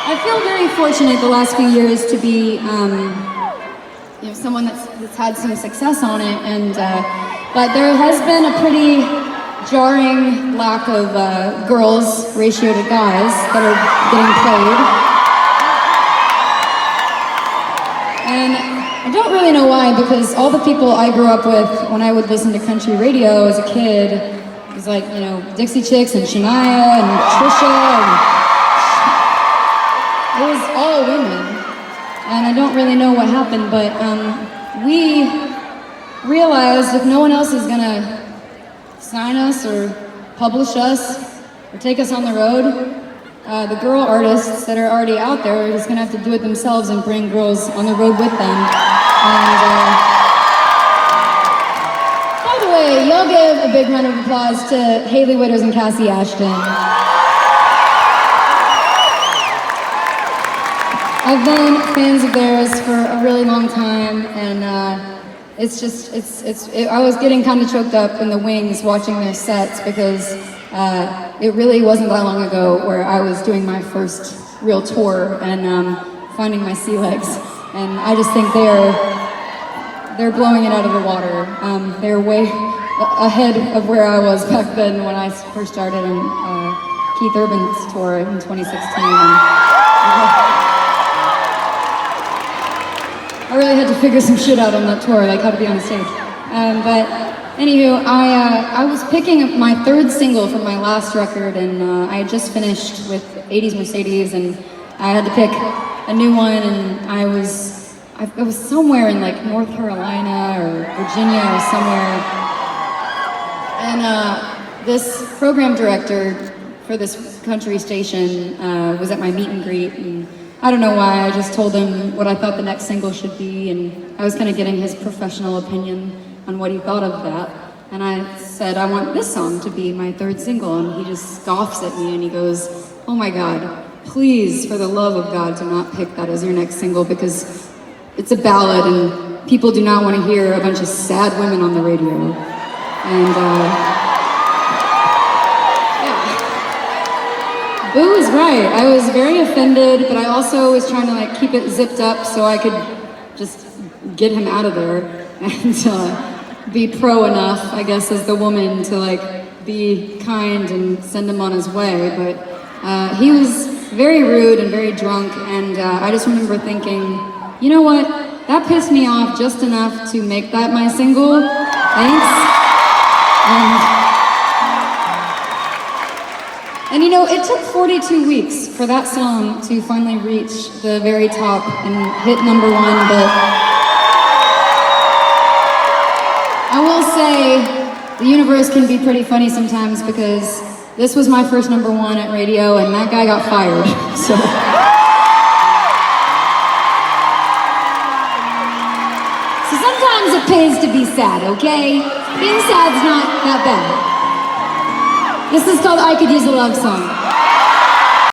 I feel very fortunate the last few years to be, someone that's had some success on it, and but there has been a pretty jarring lack of girls ratio to guys that are getting played, and I don't really know why, because all the people I grew up with when I would listen to country radio as a kid, it was like, Dixie Chicks and Shania and Trisha, and it was all women, and I don't really know what happened, but we realized if no one else is gonna sign us or publish us or take us on the road, the girl artists that are already out there are just gonna have to do it themselves and bring girls on the road with them. And by the way, y'all give a big round of applause to Haley Witters and Cassie Ashton. I've been fans of theirs for a really long time, and I was getting kind of choked up in the wings watching their sets, because it really wasn't that long ago where I was doing my first real tour and finding my sea legs, and I just think they're blowing it out of the water. They're way ahead of where I was back then when I first started on Keith Urban's tour in 2016. I really had to figure some shit out on that tour, like how to be on the stage. But anywho, I was picking my third single from my last record, and I had just finished with 80s Mercedes, and I had to pick a new one, and I was somewhere in like North Carolina or Virginia or somewhere, and this program director for this country station was at my meet and greet, and I don't know why, I just told him what I thought the next single should be, and I was kind of getting his professional opinion on what he thought of that. And I said, I want this song to be my third single, and he just scoffs at me and he goes, oh my God, please, for the love of God, do not pick that as your next single, because it's a ballad and people do not want to hear a bunch of sad women on the radio. And Boo is right. I was very offended, but I also was trying to keep it zipped up so I could just get him out of there and be pro enough, I guess, as the woman to be kind and send him on his way. But he was very rude and very drunk, and I just remember thinking, you know what? That pissed me off just enough to make that my single. Thanks. And it took 42 weeks for that song to finally reach the very top and hit #1, but I will say the universe can be pretty funny sometimes, because this was my first #1 at radio and that guy got fired, so. So sometimes it pays to be sad, okay? Being sad's not that bad. This is called I Could Use a Love Song.